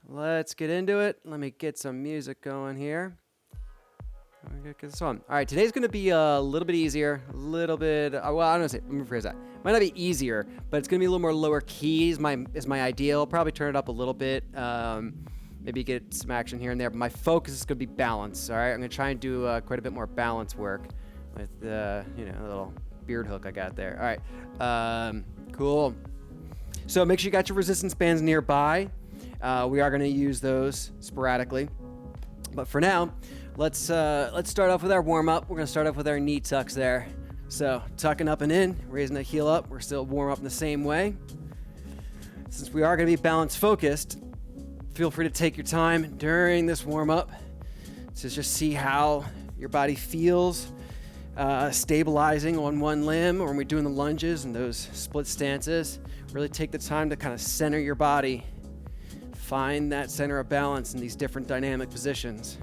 let's get into it. Let me get some music going here. Get this on. All right, today's going to be a little bit easier, a little bit. Well, I don't know. Let me rephrase that. Might not be easier, but it's going to be a little more lower key. Is my ideal. I'll probably turn it up a little bit. Maybe get some action here and there. But my focus is going to be balance. All right, I'm going to try and do quite a bit more balance work with a little beard hook I got there. All right, cool. So make sure you got your resistance bands nearby. We are going to use those sporadically, but for now, let's start off with our warm-up. We're going to start off with our knee tucks there. So tucking up and in, raising the heel up. We're still warm up in the same way. Since we are going to be balance focused, feel free to take your time during this warm-up to just see how your body feels stabilizing on one limb, or when we're doing the lunges and those split stances. Really take the time to kind of center your body. Find that center of balance in these different dynamic positions.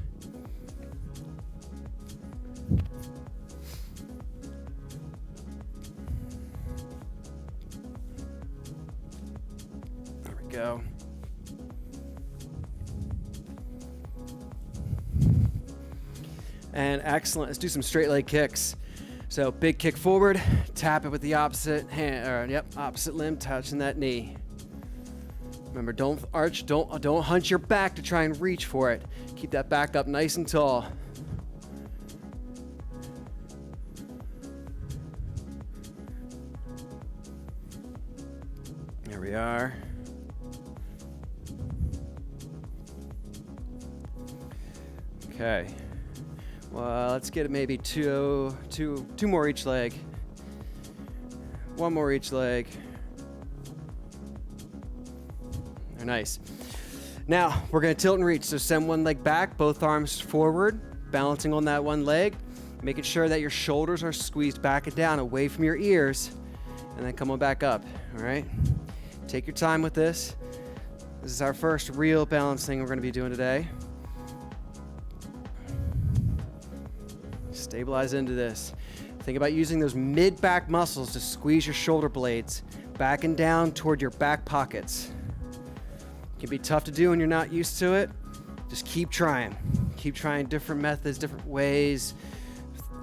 There we go. And excellent. Let's do some straight leg kicks. So big kick forward, tap it with the opposite hand, opposite limb, touching that knee. Remember, don't arch, don't hunch your back to try and reach for it. Keep that back up nice and tall. There we are. Okay. Well, let's get maybe two more each leg. One more each leg. Nice. Now we're going to tilt and reach. So send one leg back, both arms forward, balancing on that one leg, making sure that your shoulders are squeezed back and down away from your ears, and then come on back up. All right. Take your time with this. This is our first real balance thing we're going to be doing today. Stabilize into this. Think about using those mid-back muscles to squeeze your shoulder blades back and down toward your back pockets. It can be tough to do when you're not used to it. Just keep trying. Keep trying different methods, different ways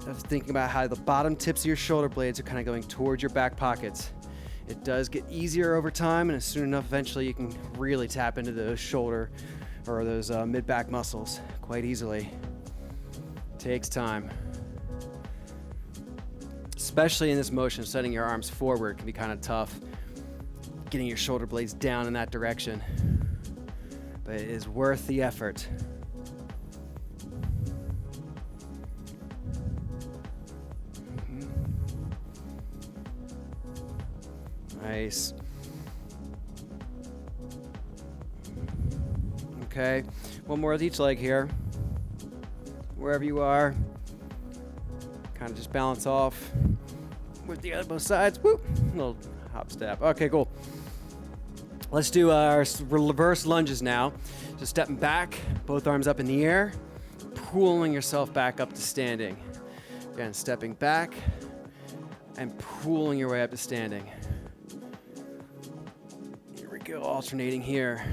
of thinking about how the bottom tips of your shoulder blades are kind of going towards your back pockets. It does get easier over time, and soon enough, eventually you can really tap into those shoulder or those mid-back muscles quite easily. Takes time. Especially in this motion, setting your arms forward can be kind of tough. Getting your shoulder blades down in that direction. But it is worth the effort. Nice. Okay, one more with each leg here. Wherever you are, kind of just balance off with the other both sides. Whoop, little hop step. Okay, cool. Let's do our reverse lunges now. So stepping back, both arms up in the air, pulling yourself back up to standing. Again, stepping back and pulling your way up to standing. Here we go, alternating here.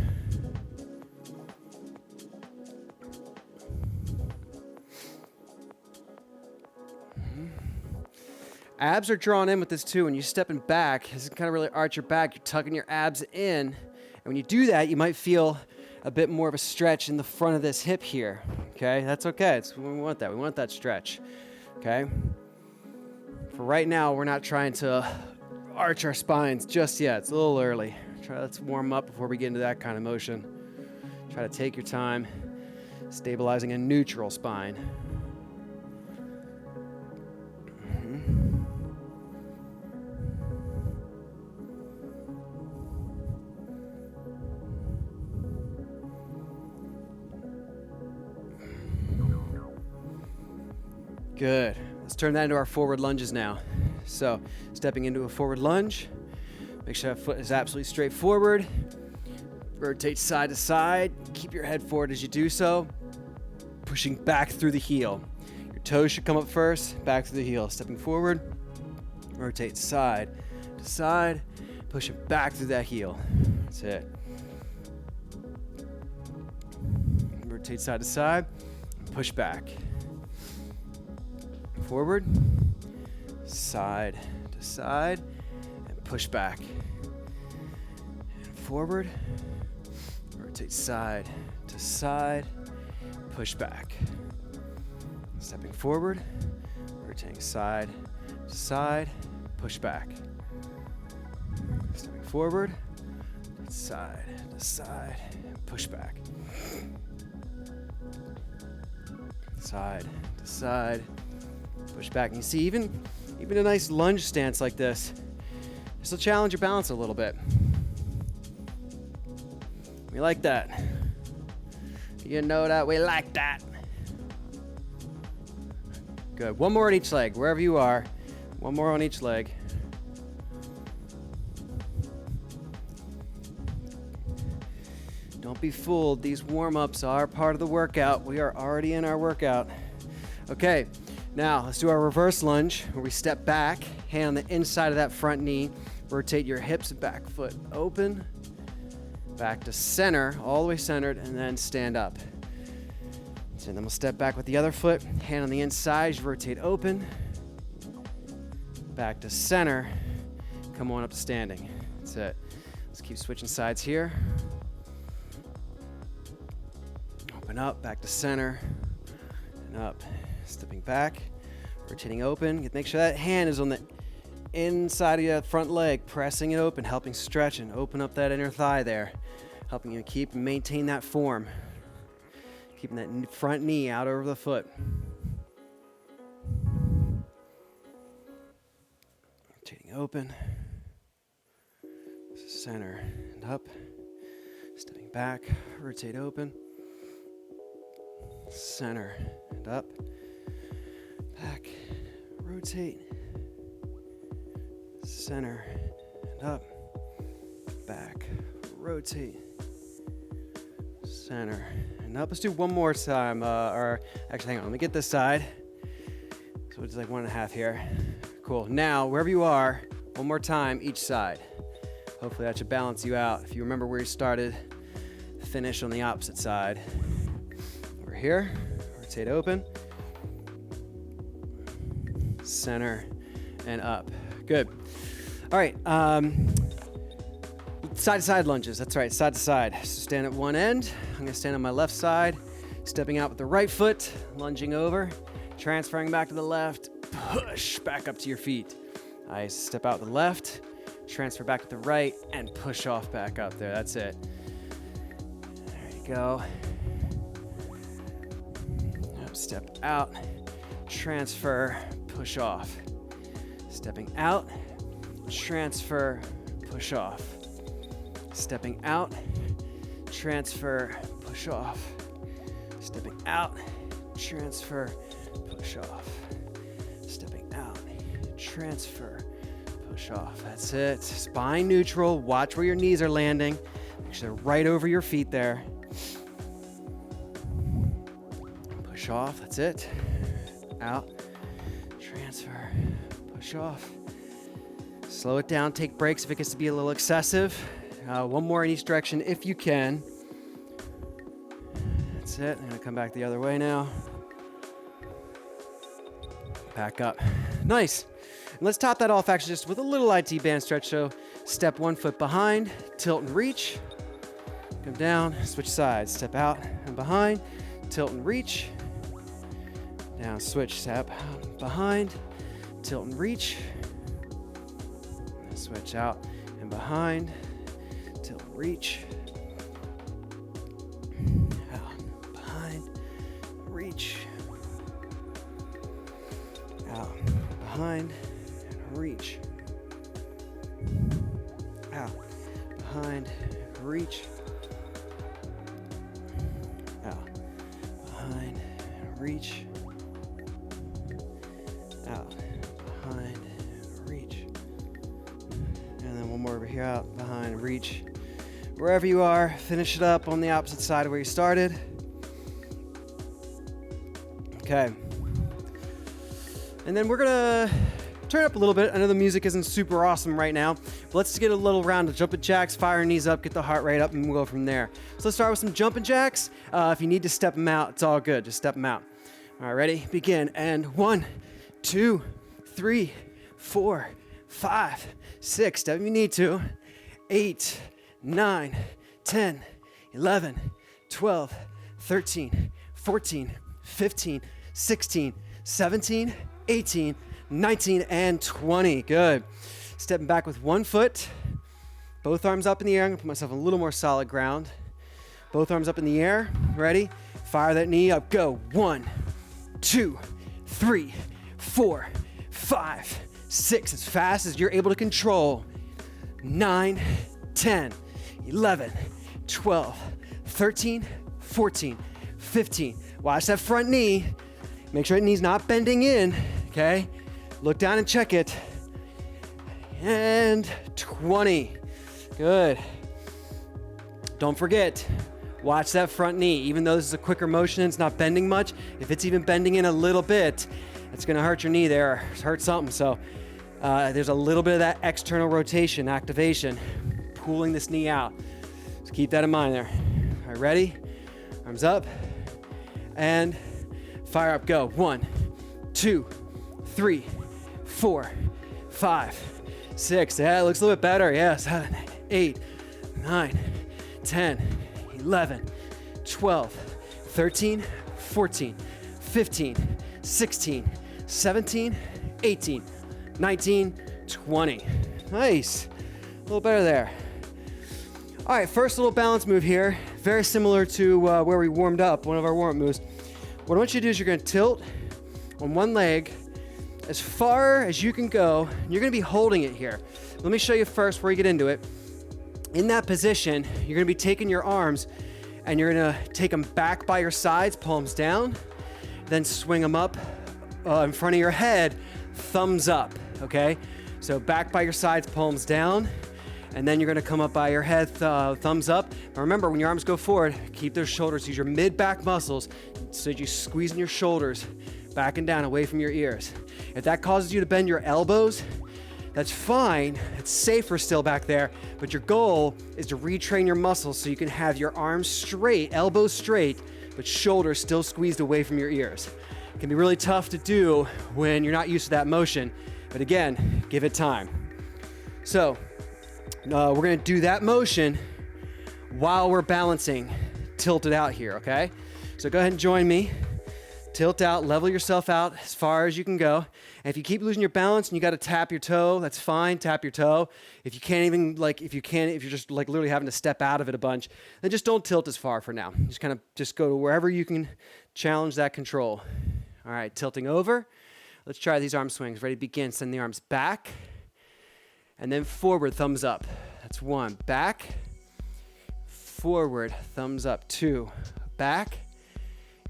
Abs are drawn in with this too. When you're stepping back, this is kind of really arch your back. You're tucking your abs in. And when you do that, you might feel a bit more of a stretch in the front of this hip here. Okay, that's okay. We want that. We want that stretch. Okay. For right now, we're not trying to arch our spines just yet. It's a little early. Let's warm up before we get into that kind of motion. Try to take your time, stabilizing a neutral spine. Good. Let's turn that into our forward lunges now. So, stepping into a forward lunge. Make sure that foot is absolutely straight forward. Rotate side to side. Keep your head forward as you do so. Pushing back through the heel. Your toes should come up first, back through the heel. Stepping forward. Rotate side to side. Push it back through that heel. That's it. rotate side to side, push back. Forward, side to side, and push back. And forward, rotate side to side, push back. Stepping forward, rotating side to side, push back. Stepping forward, side to side, push back. Side to side, push back. And you see, even a nice lunge stance like this will challenge your balance a little bit. We like that. You know that we like that. Good. One more on each leg, wherever you are. One more on each leg. Don't be fooled. These warm-ups are part of the workout. We are already in our workout. Okay, now let's do our reverse lunge where we step back, hand on the inside of that front knee, rotate your hips, back foot open, back to center, all the way centered, and then stand up. So then we'll step back with the other foot, hand on the inside, you rotate open, back to center, come on up to standing. That's it. Let's keep switching sides here. Open up, back to center, and up. Stepping back, rotating open. Make sure that hand is on the inside of your front leg, pressing it open, helping stretch and open up that inner thigh there, helping you keep and maintain that form. Keeping that front knee out over the foot. Rotating open, center and up. Stepping back, rotate open, center and up. Back, rotate, center and up. Back, rotate, center and up. Let's do one more time. Or actually, hang on. Let me get this side. So it's like 1.5 here. Cool. Now, wherever you are, one more time each side. Hopefully that should balance you out. If you remember where you started, finish on the opposite side. Over here, rotate open, center and up. Good. All right. Side to side lunges. That's right. Side to side. So stand at one end. I'm going to stand on my left side, stepping out with the right foot, lunging over, transferring back to the left, push back up to your feet. I step out the left, transfer back to the right, and push off back up there. That's it. There you go. Step out, transfer, push off. Stepping out, transfer, push off. Stepping out, transfer, push off. Stepping out, transfer, push off. Stepping out, transfer, push off. That's it. Spine neutral. Watch where your knees are landing. Make sure they're right over your feet there. Push off. That's it. Out, transfer, push off. Slow it down. Take breaks if it gets to be a little excessive. One more in each direction if you can. That's it. I'm going to come back the other way now. Back up. Nice. And let's top that off actually just with a little IT band stretch. So step one foot behind, tilt and reach. Come down, switch sides. Step out and behind, tilt and reach. Down, switch, step behind, tilt and reach. Switch out and behind, tilt and reach. Out, behind, reach. Out, behind, reach. Out, behind, reach. Out, behind, reach. Out, behind, reach. And then one more over here, out, behind, reach. Wherever you are, finish it up on the opposite side of where you started. Okay. And then we're gonna turn it up a little bit. I know the music isn't super awesome right now, but let's just get a little round of jumping jacks, fire your knees up, get the heart rate up, and we'll go from there. So let's start with some jumping jacks. If you need to step them out, it's all good. Just step them out. All right, ready? Begin. And 1, 2, 3, 4, 5, 6. Step if you need to. 8, 9, 10, 11, 12, 13, 14, 15, 16, 17, 18, 19, and 20. Good. Stepping back with one foot. Both arms up in the air. I'm going to put myself on a little more solid ground. Both arms up in the air. Ready? Fire that knee up. Go. 1, 2, 3, 4, 5, 6. As fast as you're able to control. 9, 10, 11, 12, 13, 14, 15. Watch that front knee. Make sure that knee's not bending in, okay? Look down and check it. And 20. Good. Don't forget, watch that front knee. Even though this is a quicker motion, it's not bending much. If it's even bending in a little bit, it's gonna hurt your knee there, hurt something. So there's a little bit of that external rotation, activation, pulling this knee out. So keep that in mind there. All right, ready? Arms up. And fire up, go. 1, 2, 3, 4, 5, 6. Yeah, it looks a little bit better. Yeah, 7, 8, 9, 10, 11, 12, 13, 14, 15, 16, 17, 18, 19, 20. Nice. A little better there. All right, first little balance move here. Very similar to where we warmed up, one of our warm-up moves. What I want you to do is you're going to tilt on one leg as far as you can go. You're going to be holding it here. Let me show you first before you get into it. In that position, you're going to be taking your arms and you're going to take them back by your sides, palms down, then swing them up in front of your head, thumbs up, okay? So back by your sides, palms down, and then you're going to come up by your head, thumbs up. Now remember, when your arms go forward, keep those shoulders, use your mid-back muscles so that you squeeze in your shoulders back and down away from your ears. If that causes you to bend your elbows, that's fine. It's safer still back there, but your goal is to retrain your muscles so you can have your arms straight, elbows straight, but shoulders still squeezed away from your ears. It can be really tough to do when you're not used to that motion, but again, give it time. So, we're gonna do that motion while we're balancing, tilted out here, okay? So go ahead and join me. Tilt out, level yourself out as far as you can go. And if you keep losing your balance and you gotta tap your toe, that's fine, tap your toe. If you can't even, if you're just literally having to step out of it a bunch, then just don't tilt as far for now. Just kind of go to wherever you can challenge that control. All right, tilting over. Let's try these arm swings. Ready, begin. Send the arms back and then forward, thumbs up. That's 1, back, forward, thumbs up. 2, back,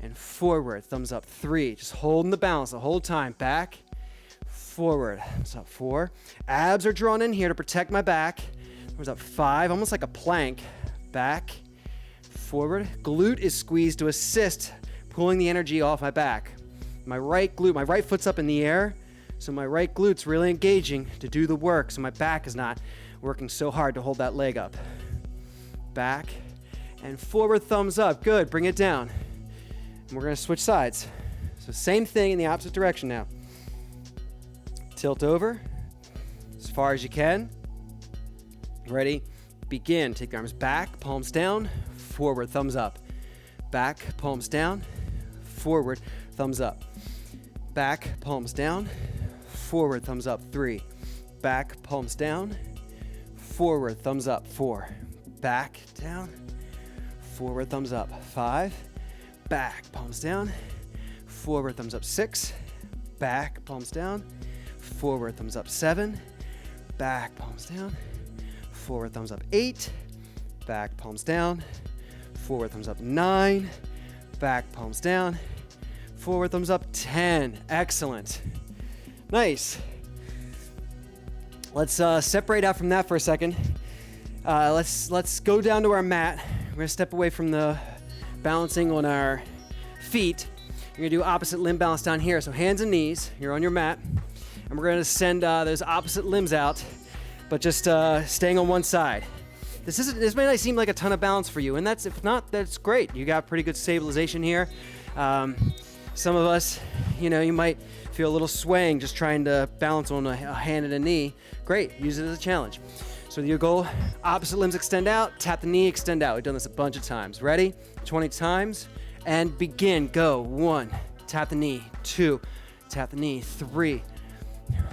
and forward, thumbs up. 3, just holding the balance the whole time. Back, forward, thumbs up. 4, abs are drawn in here to protect my back. Thumbs up. 5, almost like a plank. Back, forward. Glute is squeezed to assist, pulling the energy off my back. My right glute, my right foot's up in the air, so my right glute's really engaging to do the work, so my back is not working so hard to hold that leg up. Back and forward, thumbs up. Good, bring it down. And we're gonna switch sides. So same thing in the opposite direction now. Tilt over as far as you can. Ready? Begin. Take the arms back, palms down, forward, thumbs up. Back, palms down, forward, thumbs up. Back, palms down, forward, thumbs up. 3, back, palms down, forward, thumbs up. 4, back, down, forward, thumbs up. 5, back, palms down, forward, thumbs up. 6, back, palms down, forward, thumbs up. 7, back, palms down, forward, thumbs up. 8, back, palms down, forward, thumbs up. 9, back, palms down, forward, thumbs up. 10. Excellent. Nice. Let's separate out from that for a second. Let's go down to our mat. We're gonna step away from the balancing on our feet. You're gonna do opposite limb balance down here. So hands and knees, you're on your mat. and we're going to send those opposite limbs out, but just staying on one side. This may not seem like a ton of balance for you, and if not, that's great. You got pretty good stabilization here. Some of us, you might feel a little swaying just trying to balance on a hand and a knee. Great, use it as a challenge. So your goal, opposite limbs extend out, tap the knee, extend out. We've done this a bunch of times. Ready? 20 times, and begin. Go. 1, tap the knee. 2, tap the knee. 3,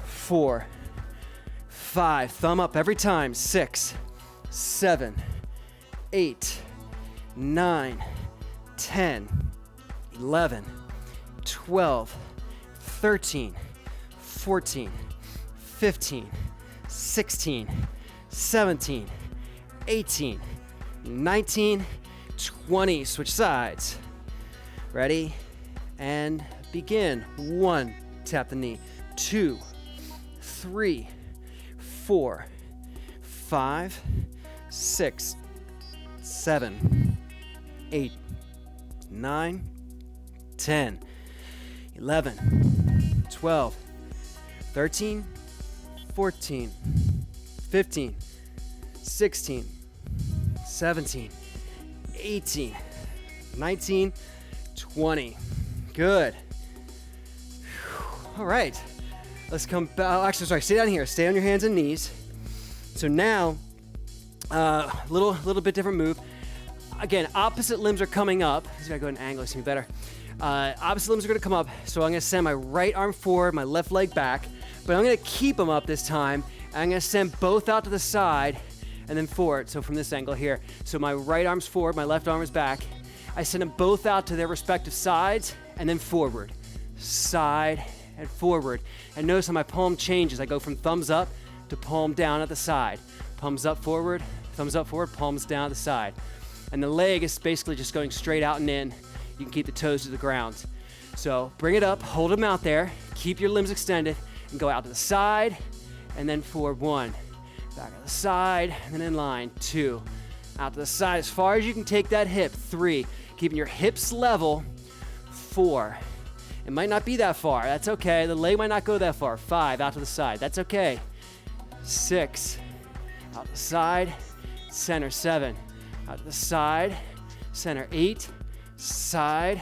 4, 5, thumb up every time. 6, 7, 8, 9, 10, 11, 12, 13, 14, 15, 16, 17, 18, 19, 20. Switch sides. Ready? And begin. 1, tap the knee. 2, 3, 4, 5, 6, 7, 8, 9, 10, 11, 12, 13, 14, 15, 16, 17, 18, 19, 20. Good. All right. Let's come back. Actually, sorry, stay down here. Stay on your hands and knees. So now, little bit different move. Again, opposite limbs are coming up. Let's see if I go ahead and angle this me better. Opposite limbs are going to come up. So I'm going to send my right arm forward, my left leg back. But I'm going to keep them up this time. I'm going to send both out to the side and then forward. So from this angle here. So my right arm's forward, my left arm is back. I send them both out to their respective sides and then forward. Side and forward. And notice how my palm changes. I go from thumbs up to palm down at the side. Palms up, forward, palms down at the side. And the leg is basically just going straight out and in. You can keep the toes to the ground. So bring it up, hold them out there, keep your limbs extended, and go out to the side, and then forward. 1, back to the side, and then in line. 2, out to the side as far as you can take that hip. 3, keeping your hips level. 4, it might not be that far, that's okay. The leg might not go that far. 5, out to the side, that's okay. 6, out the side, center. 7, out to the side, center. 8, side,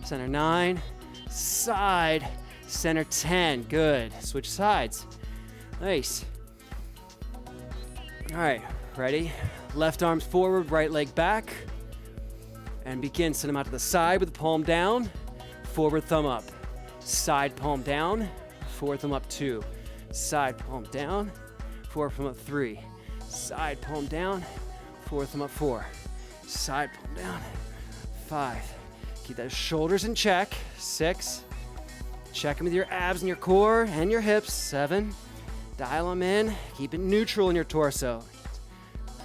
center. 9, side, center. 10, good. Switch sides. Nice. All right, ready? Left arm's forward, right leg back, and begin. Send them out to the side with the palm down, forward thumb up, side palm down, forward thumb up. 2, side palm down, forward thumb up. 3, side palm down, forward thumb up. 4, side palm down. 5, keep those shoulders in check. 6, check them with your abs and your core and your hips. 7, dial them in, keep it neutral in your torso.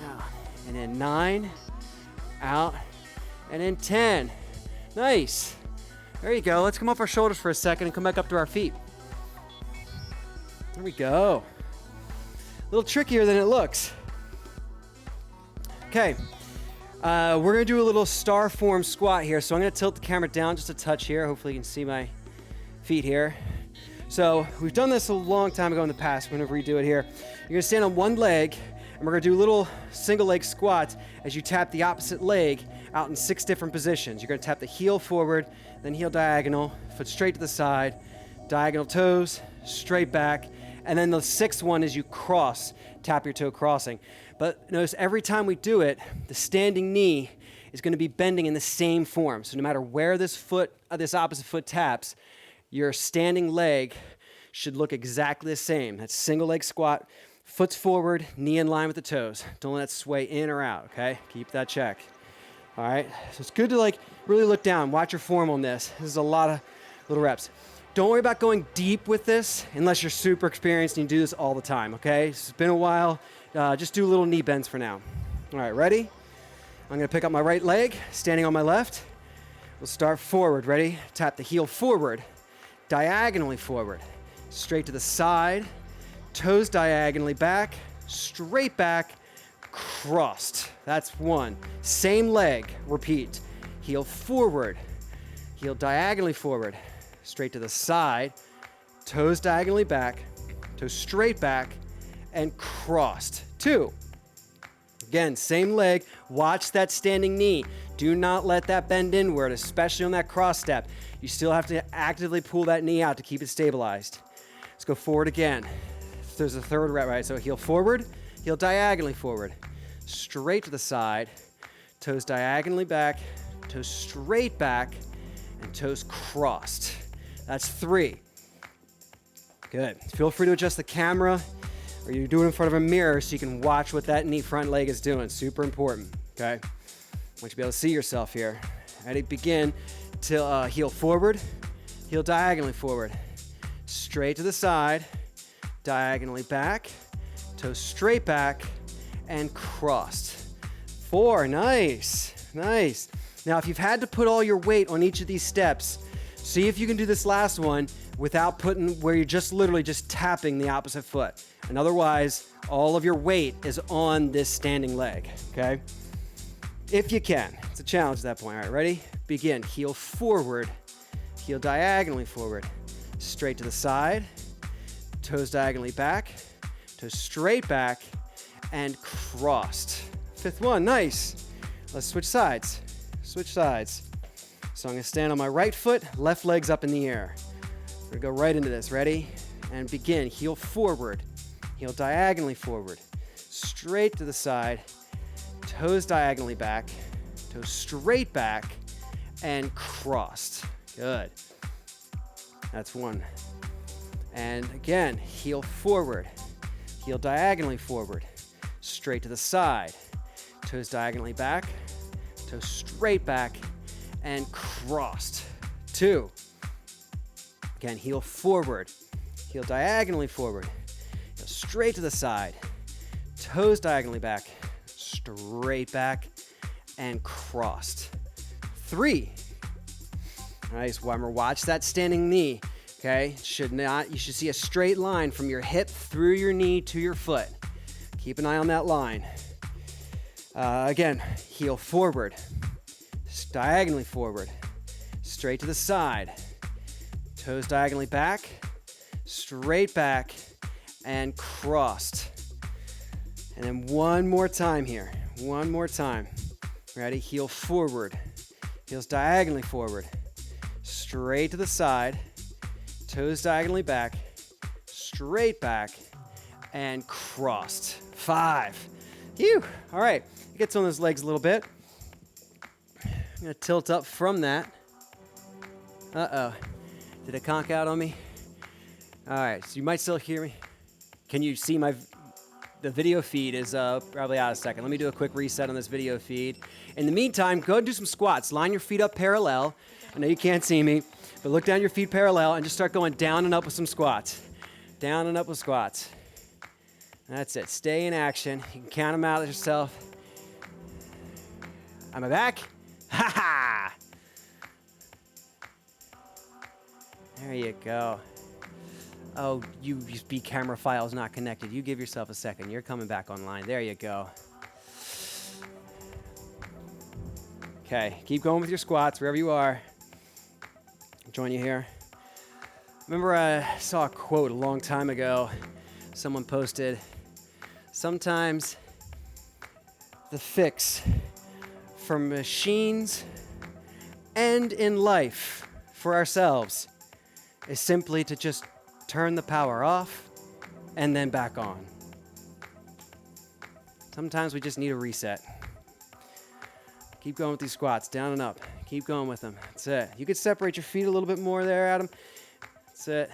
Out. And then 9, out, and then 10. Nice. There you go. Let's come off our shoulders for a second and come back up to our feet. There we go. A little trickier than it looks. Okay. We're going to do a little star form squat here. So I'm going to tilt the camera down just a touch here. Hopefully you can see my feet here. So we've done this a long time ago in the past. We're going to redo it here. You're going to stand on one leg, and we're going to do little single leg squats as you tap the opposite leg out in 6 different positions. You're going to tap the heel forward, then heel diagonal, foot straight to the side, diagonal toes, straight back, and then the 6th one is you cross, tap your toe crossing. But notice every time we do it, the standing knee is going to be bending in the same form. So no matter where this opposite foot taps, your standing leg should look exactly the same. That's single leg squat, foot's forward, knee in line with the toes. Don't let it sway in or out, okay? Keep that check. All right, so it's good to really look down, watch your form on this. This is a lot of little reps. Don't worry about going deep with this unless you're super experienced and you do this all the time, okay? It's been a while. Just do little knee bends for now. All right, ready? I'm gonna pick up my right leg, standing on my left. We'll start forward, ready? Tap the heel forward, diagonally forward, straight to the side, toes diagonally back, straight back, crossed. That's 1. Same leg, repeat. Heel forward, heel diagonally forward, straight to the side, toes diagonally back, toes straight back, and crossed. 2. Again, same leg. Watch that standing knee. Do not let that bend inward, especially on that cross step. You still have to actively pull that knee out to keep it stabilized. Let's go forward again. There's a third rep, right? So heel forward, heel diagonally forward, straight to the side, toes diagonally back, toes straight back, and toes crossed. That's 3. Good. Feel free to adjust the camera, or you do it in front of a mirror so you can watch what that knee front leg is doing. Super important, okay? I want you to be able to see yourself here. Ready? Begin till heel forward, heel diagonally forward, straight to the side, diagonally back, toes straight back, and crossed. 4, nice, nice. Now, if you've had to put all your weight on each of these steps, see if you can do this last one without putting where you're just literally just tapping the opposite foot. And otherwise, all of your weight is on this standing leg, okay? If you can. It's a challenge at that point. All right, ready? Begin. Heel forward, heel diagonally forward, straight to the side, toes diagonally back, toes straight back, and crossed. 5th one, nice. Let's switch sides. Switch sides. So I'm gonna stand on my right foot, left leg's up in the air. We're gonna go right into this. Ready? And begin. Heel forward, heel diagonally forward, straight to the side, toes diagonally back, toes straight back, and crossed. Good. That's 1. And again, heel forward, heel diagonally forward, straight to the side, toes diagonally back, toes straight back, and crossed. 2. Again, heel forward, heel diagonally forward, heel straight to the side, toes diagonally back, straight back, and crossed. 3. Nice. Remember, watch that standing knee. Okay, you should see a straight line from your hip through your knee to your foot. Keep an eye on that line. Again, heel forward, diagonally forward, straight to the side, toes diagonally back, straight back, and crossed. And then one more time here. One more time. Ready? Heel forward, heels diagonally forward, straight to the side, toes diagonally back, straight back, and crossed. 5. Phew. All right. Gets on those legs a little bit. I'm going to tilt up from that. Uh-oh. Did it conk out on me? All right. So you might still hear me. Can you see the video feed is probably out a second. Let me do a quick reset on this video feed. In the meantime, go and do some squats. Line your feet up parallel. I know you can't see me, but look down your feet parallel and just start going down and up with some squats. Down and up with squats. That's it. Stay in action. You can count them out yourself. Am I back? Ha ha! There you go. Oh, USB camera file is not connected. You give yourself a second. You're coming back online. There you go. Okay, keep going with your squats wherever you are. I'll join you here. Remember, I saw a quote a long time ago. Someone posted, sometimes the fix for machines and in life for ourselves is simply to just turn the power off and then back on. Sometimes we just need a reset. Keep going with these squats, down and up. Keep going with them. That's it. You could separate your feet a little bit more there, Adam. That's it.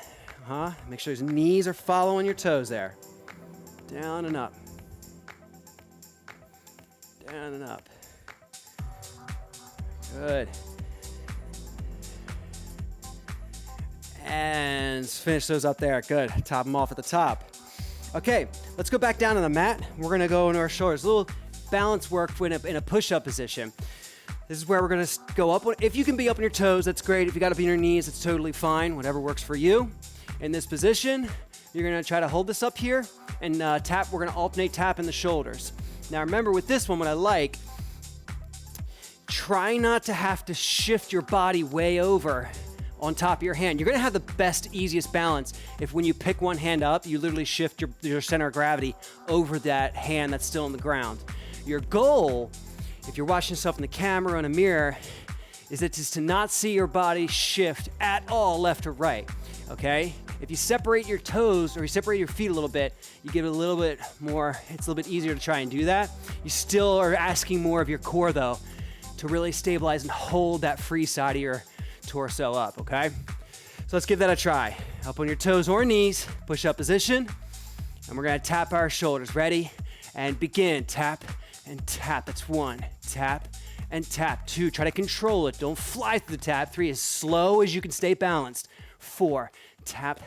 Make sure his knees are following your toes there. Down and up. Down and up. Good. And finish those up there. Good. Top them off at the top. Okay, let's go back down on the mat. We're going to go into our shoulders. A little balance work in a push-up position. This is where we're going to go up. If you can be up on your toes, that's great. If you got to be on your knees, it's totally fine. Whatever works for you. In this position, you're going to try to hold this up here and tap. We're going to alternate tap in the shoulders. Now remember with this one, what I like, try not to have to shift your body way over on top of your hand. You're gonna have the best, easiest balance if when you pick one hand up, you literally shift your center of gravity over that hand that's still on the ground. Your goal, if you're watching yourself in the camera or in a mirror, is to not see your body shift at all left or right, okay? If you separate your toes or you separate your feet a little bit, you give it a little bit more, it's a little bit easier to try and do that. You still are asking more of your core though, to really stabilize and hold that free side of your torso up, okay? So let's give that a try. Up on your toes or knees, push up position, and we're gonna tap our shoulders. Ready? And begin, tap and tap. That's 1, tap and tap. 2, try to control it. Don't fly through the tap. 3, as slow as you can stay balanced. 4, tap,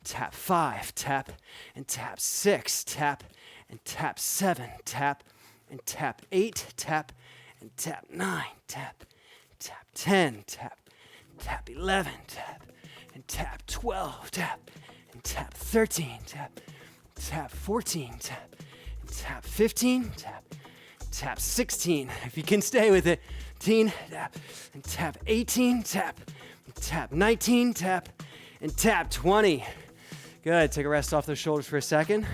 tap. 5, tap and tap. 6, tap and tap. 7, tap and tap. 8, tap and tap. 9, tap, tap. 10, tap, tap. 11, tap and tap. 12, tap and tap. 13, tap, tap. 14, tap and tap. 15, tap, tap. 16, if you can stay with it. 18, tap and tap. 18, tap and tap. 19, tap and tap. 20. Good. Take a rest off those shoulders for a second.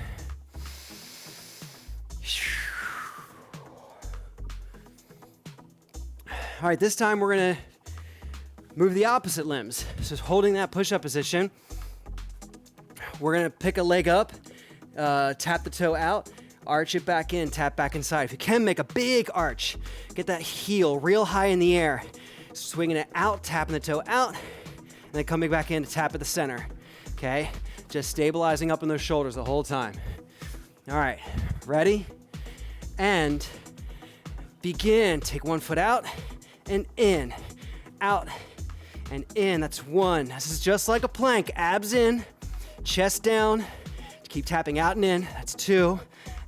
All right, this time we're gonna move the opposite limbs. So holding that push-up position, we're gonna pick a leg up, tap the toe out, arch it back in, tap back inside. If you can, make a big arch. Get that heel real high in the air. Swinging it out, tapping the toe out, and then coming back in to tap at the center, okay? Just stabilizing up in those shoulders the whole time. All right, ready? And begin. Take one foot out and in, out and in. That's 1. This is just like a plank. Abs in, chest down. Keep tapping out and in. That's 2.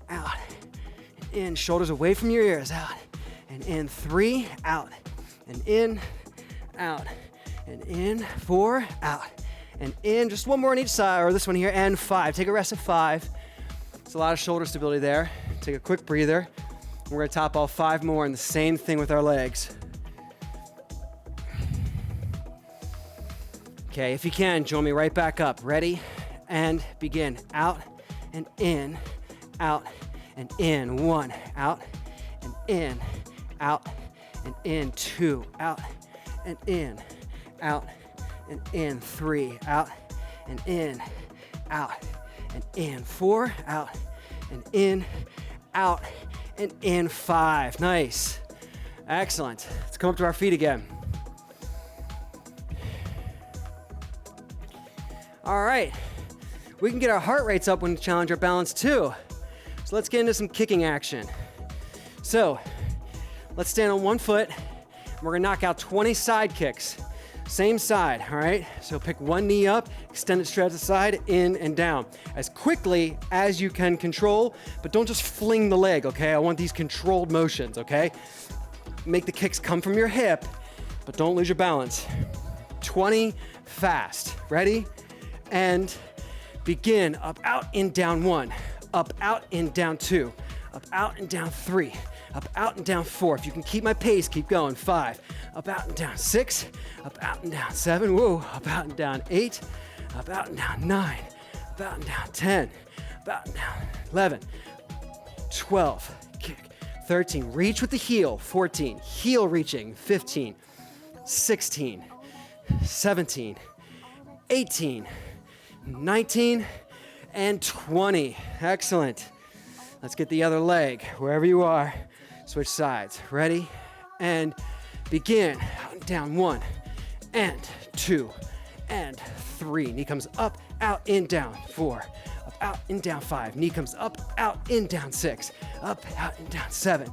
Out and in. Shoulders away from your ears. Out and in. 3. Out and in. Out and in. 4. Out and in. Just one more on each side, or this one here, and 5. Take a rest at 5. It's a lot of shoulder stability there. Take a quick breather. We're gonna top all 5 more, and the same thing with our legs. Okay, if you can, join me right back up. Ready? And begin. Out and in, out and in. 1, out and in, out and in. 2, out and in, out and in. 3, out and in, out and in. 4, out and in, out and in. 5. Nice. Excellent. Let's come up to our feet again. All right. We can get our heart rates up when we challenge our balance too. So let's get into some kicking action. So let's stand on one foot. We're gonna knock out 20 side kicks. Same side, all right? So pick one knee up, extend it straight to the side, in and down. As quickly as you can control, but don't just fling the leg, okay? I want these controlled motions, okay? Make the kicks come from your hip, but don't lose your balance. 20 fast. Ready? And begin. Up, out, in, down. 1. Up, out, in, down. 2. Up, out, and down. 3. Up, out, and down. 4. If you can keep my pace, keep going. 5. Up, out, and down. 6. Up, out, and down. 7. Whoa. Up, out, and down. 8. Up, out, and down. 9. Up, out, and down. 10. Up, out, and down. 11. 12. Kick. 13. Reach with the heel. 14. Heel reaching. 15. 16. 17. 18. 19 and 20. Excellent. Let's get the other leg. Wherever you are, switch sides. Ready? And begin. Out and down. 1 and 2 and 3. Knee comes up, out, in, down. 4. Up, out, in, down. 5. Knee comes up, out, in, down. 6. Up, out, in, down. 7.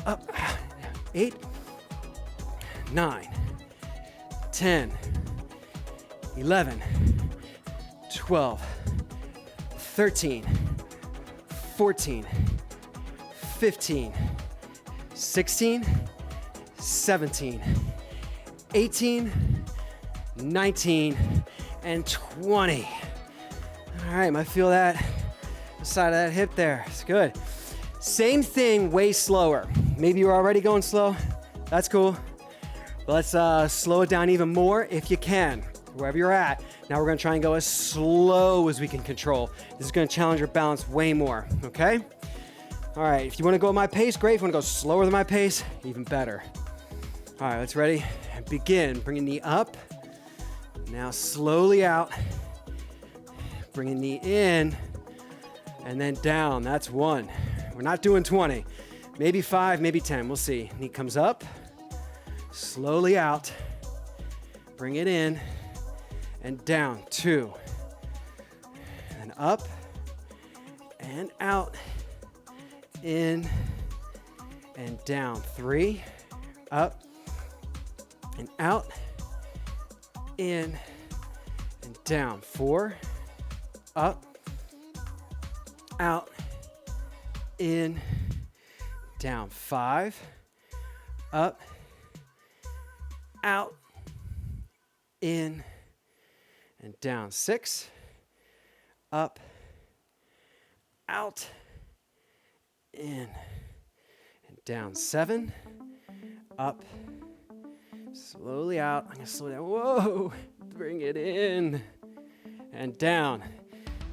Up, out, in, down. 8. 9. 10. 11. 12, 13, 14, 15, 16, 17, 18, 19, and 20. All right, might feel that side of that hip there. It's good. Same thing, way slower. Maybe you're already going slow. That's cool. But let's slow it down even more if you can. wherever you're at. Now we're gonna try and go as slow as we can control. This is gonna challenge your balance way more, okay? All right, if you wanna go at my pace, great. If you wanna go slower than my pace, even better. All right, let's ready and begin. Bring a knee up. Now slowly out. Bring a knee in and then down. That's 1. We're not doing 20. Maybe 5, maybe 10. We'll see. Knee comes up. Slowly out. Bring it in and down. 2. And up and out. In and down. 3. Up and out. In and down. 4. Up, out, in, down. 5, up, out, in, and down. 6, up, out, in, and down. 7, up, slowly out. I'm gonna slow down. Whoa, bring it in and down.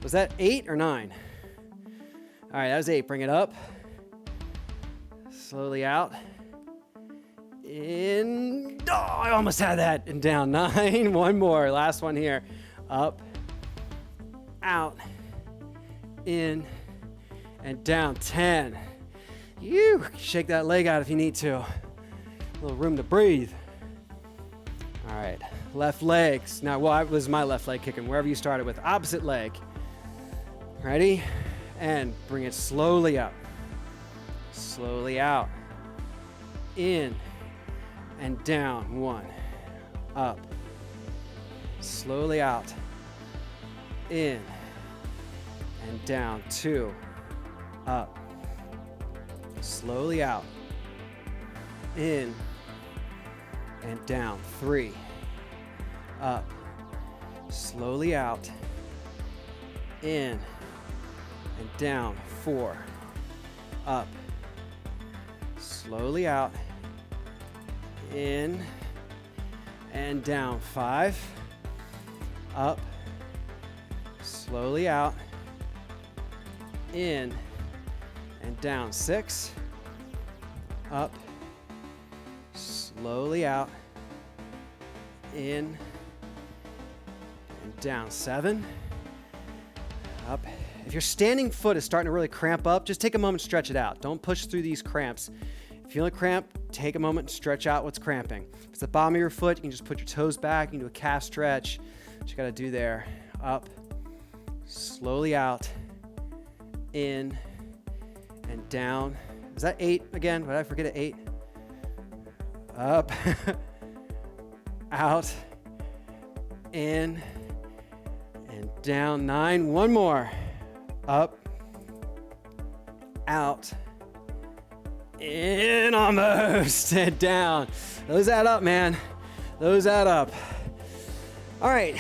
Was that 8 or 9? All right, that was 8. Bring it up. Slowly out. In. Oh, I almost had that. And down. 9. One more. Last one here. Up. Out. In. And down. 10. You shake that leg out if you need to. A little room to breathe. All right. Left legs. Now, well, it was my left leg kicking. Wherever you started with. Opposite leg. Ready? And bring it slowly up. Slowly out. In and down. 1. Up. Slowly out. In and down. 2. Up. Slowly out. In and down. 3. Up. Slowly out. In and down. 4. Up. Slowly out. In and down. 5. Up. Slowly out. In and down. 6. Up. Slowly out. In and down. 7. Up. If your standing foot is starting to really cramp up, just take a moment, stretch it out. Don't push through these cramps. If you feel a cramp, take a moment and stretch out what's cramping. If it's the bottom of your foot, you can just put your toes back. You can do a calf stretch. What you got to do there. Up, slowly out, in, and down. Is that 8 again? Did I forget it? 8? Up, out, in, and down. 9. One more. Up, out, in, almost, and down. Those add up, man. Those add up. All right.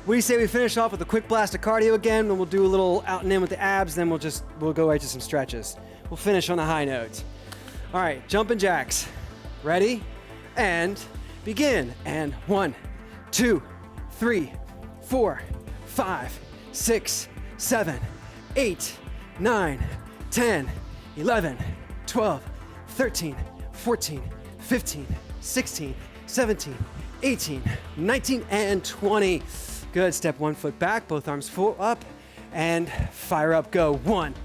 What do you say we finish off with a quick blast of cardio again, and we'll do a little out and in with the abs, then we'll go right to some stretches. We'll finish on a high note. All right, jumping jacks. Ready? And begin. And 1, 2, 3, 4, 5, 6, 7, 8, 9, 10, 11, 12, 13, 14, 15, 16, 17, 18, 19, and 20. Good. Step 1 foot back, both arms full up, and fire up. Go. 1,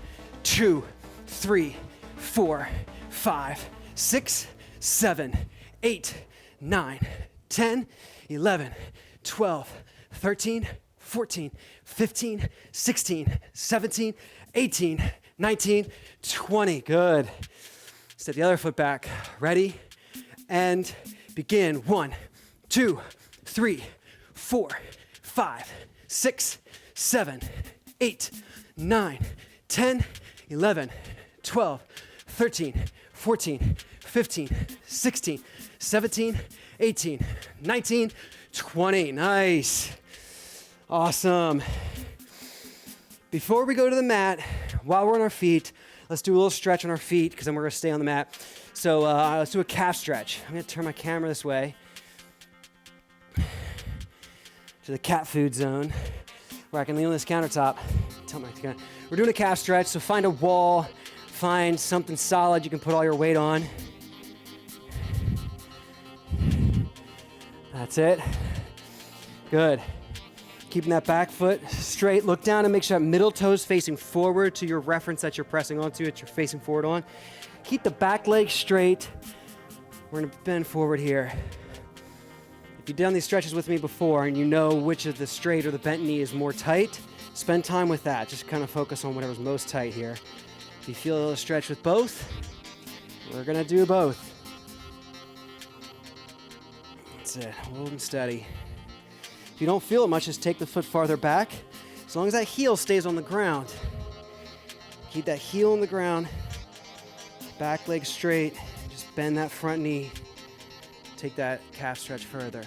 2, 3, 4, 5, 6, 7, 8, 9, 10, 11, 12, 13, 14, 15, 16, 17, 18, 19, 20. Good. Step the other foot back. Ready? And begin. 1, 2, 3, 4, 5, 6, 7, 8, 9, 10, 11, 12, 13, 14, 15, 16, 17, 18, 19, 20. Nice. Awesome. Before we go to the mat, while we're on our feet, let's do a little stretch on our feet because then we're going to stay on the mat. So let's do a calf stretch. I'm going to turn my camera this way. to the cat food zone, where I can lean on this countertop. We're doing a calf stretch, so find a wall, find something solid you can put all your weight on. That's it. Good. Keeping that back foot straight. Look down and make sure that middle toe's facing forward to your reference that you're pressing onto, that you're facing forward on. Keep the back leg straight. We're gonna bend forward here. If you've done these stretches with me before and you know which of the straight or the bent knee is more tight, spend time with that. Just kind of focus on whatever's most tight here. If you feel a stretch with both, we're gonna do both. That's it, hold them steady. If you don't feel it much, just take the foot farther back. As long as that heel stays on the ground. Keep that heel on the ground, back leg straight, just bend that front knee. Take that calf stretch further.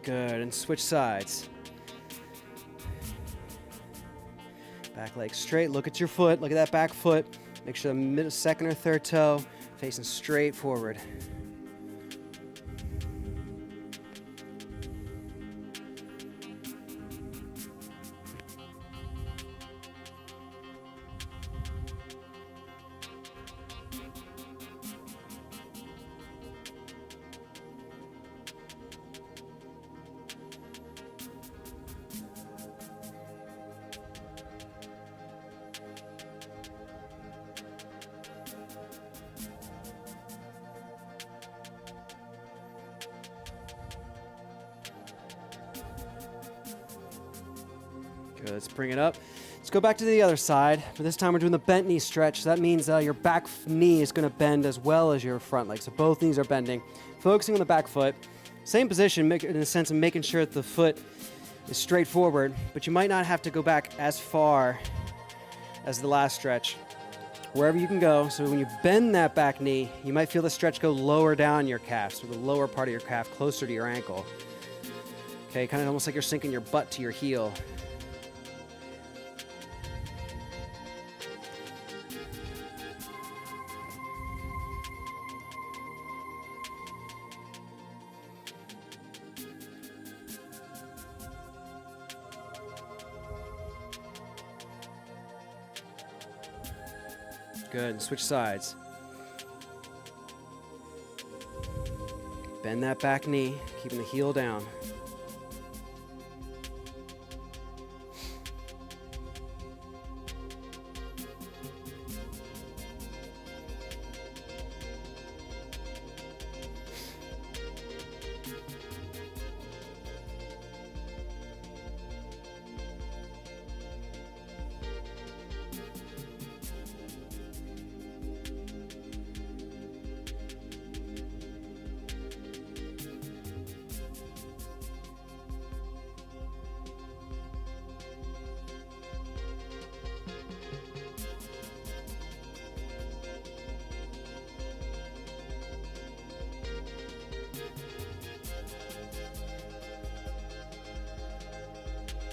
Good, and switch sides. Back leg straight, look at your foot, look at that back foot. Make sure the second or third toe facing straight forward. Good, let's bring it up. Let's go back to the other side. For this time, we're doing the bent knee stretch. So that means your back knee is going to bend as well as your front leg. So both knees are bending. Focusing on the back foot. Same position in the sense of making sure that the foot is straight forward, but you might not have to go back as far as the last stretch. Wherever you can go. So when you bend that back knee, you might feel the stretch go lower down your calf, so the lower part of your calf closer to your ankle. Okay, kind of almost like you're sinking your butt to your heel. Good, and switch sides. Bend that back knee, keeping the heel down.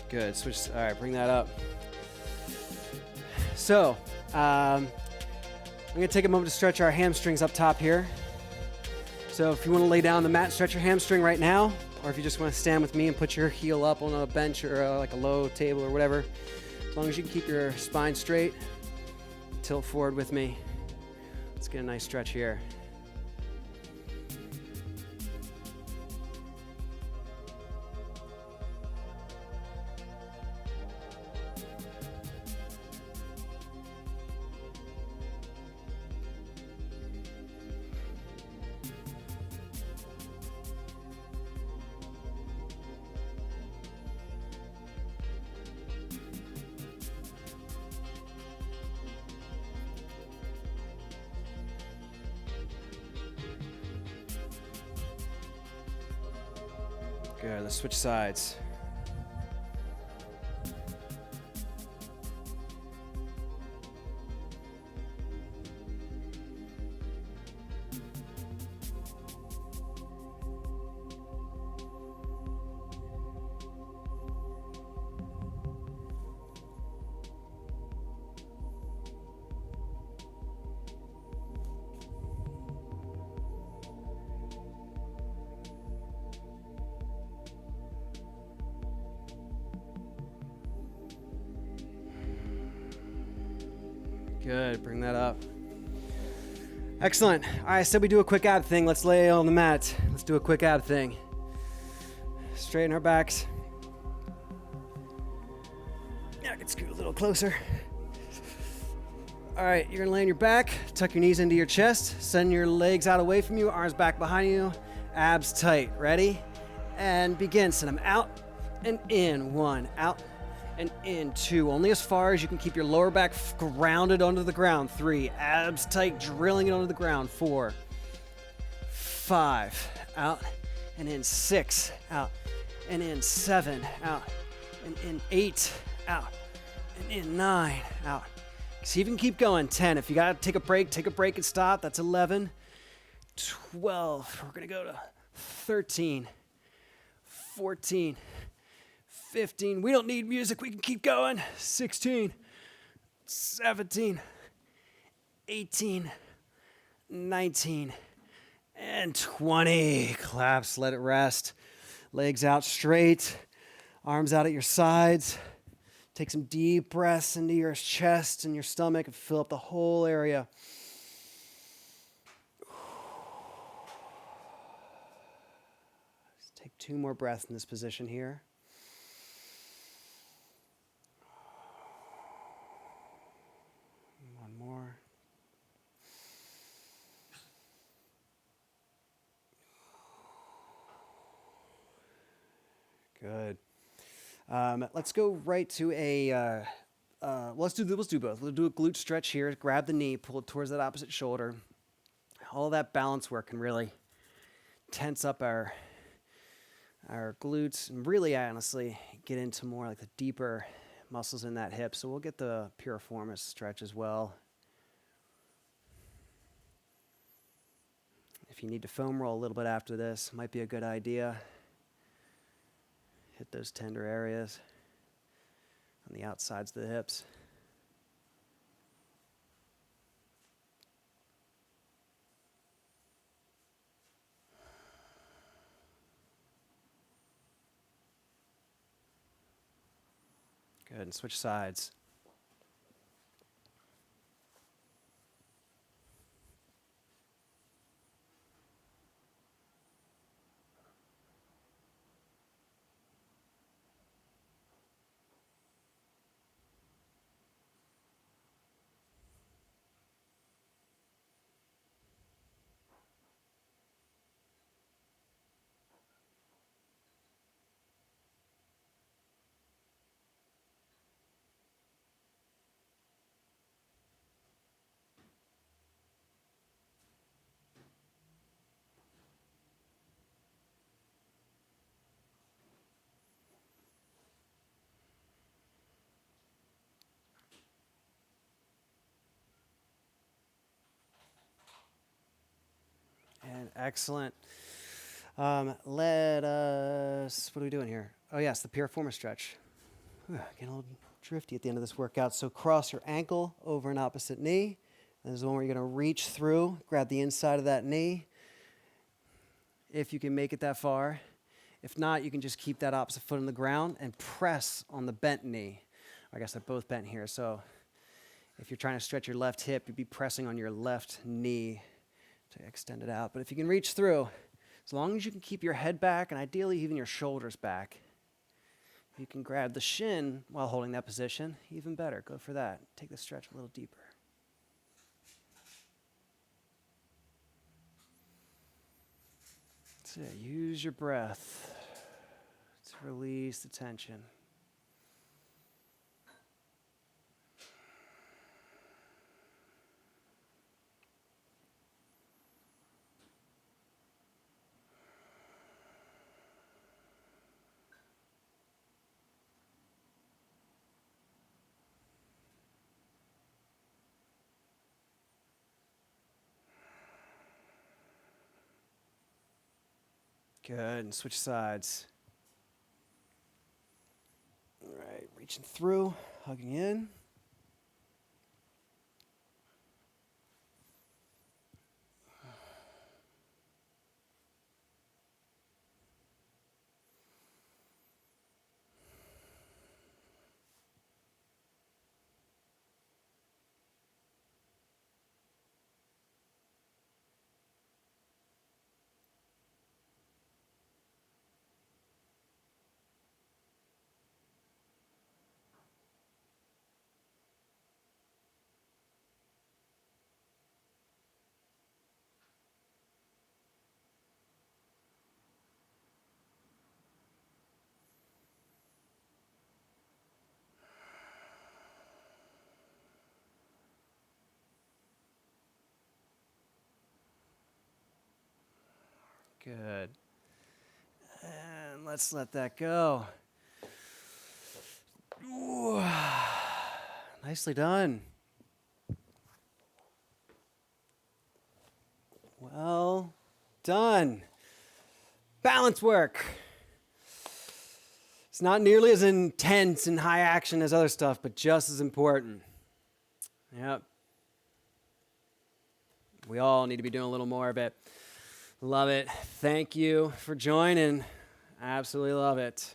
Good, switch, all right, bring that up. So, I'm gonna take a moment to stretch our hamstrings up top here. So if you wanna lay down on the mat, stretch your hamstring right now, or if you just wanna stand with me and put your heel up on a bench or like a low table or whatever, as long as you can keep your spine straight, tilt forward with me. Let's get a nice stretch here. Good, let's switch sides. Good. Bring that up. Excellent. All right, I said we do a quick ab thing. Let's lay on the mat. Let's do a quick ab thing. Straighten our backs. Yeah, I can scoot a little closer. All right, you're gonna lay on your back, tuck your knees into your chest, send your legs out away from you, arms back behind you, abs tight. Ready? And begin. Send them out and in. 1, out and in. 2, only as far as you can keep your lower back grounded onto the ground. 3, abs tight, drilling it onto the ground. 4, 5, out and in. 6, out and in. 7, out and in. 8, out and in. 9, out. See if you can keep going. 10, if you gotta take a break and stop. That's 11, 12, we're gonna go to 13, 14, 15. We don't need music. We can keep going. 16, 17, 18, 19, and 20. Collapse. Let it rest. Legs out straight. Arms out at your sides. Take some deep breaths into your chest and your stomach and fill up the whole area. Just take 2 more breaths in this position here. One more. Good. Let's go right to a, let's do both. We'll do a glute stretch here. Grab the knee, pull it towards that opposite shoulder. All that balance work can really tense up our glutes and really honestly get into more like the deeper muscles in that hip. So we'll get the piriformis stretch as well. If you need to foam roll a little bit after this, might be a good idea. Hit those tender areas on the outsides of the hips. Good, and switch sides. And excellent. Let us, what are we doing here? Oh yes, the piriformis stretch. Getting a little drifty at the end of this workout. So cross your ankle over an opposite knee. This is the one where you're going to reach through, grab the inside of that knee. If you can make it that far. If not, you can just keep that opposite foot on the ground and press on the bent knee. I guess they're both bent here. So if you're trying to stretch your left hip, you'd be pressing on your left knee to extend it out. But if you can reach through, as long as you can keep your head back and ideally even your shoulders back, you can grab the shin while holding that position, even better. Go for that. Take the stretch a little deeper. That's it. Use your breath to release the tension. Good, and switch sides. All right, reaching through, hugging in. Good. And let's let that go. Ooh. Nicely done. Well done. Balance work. It's not nearly as intense and high action as other stuff, but just as important. Yep. We all need to be doing a little more of it. Love it. Thank you for joining. Absolutely love it.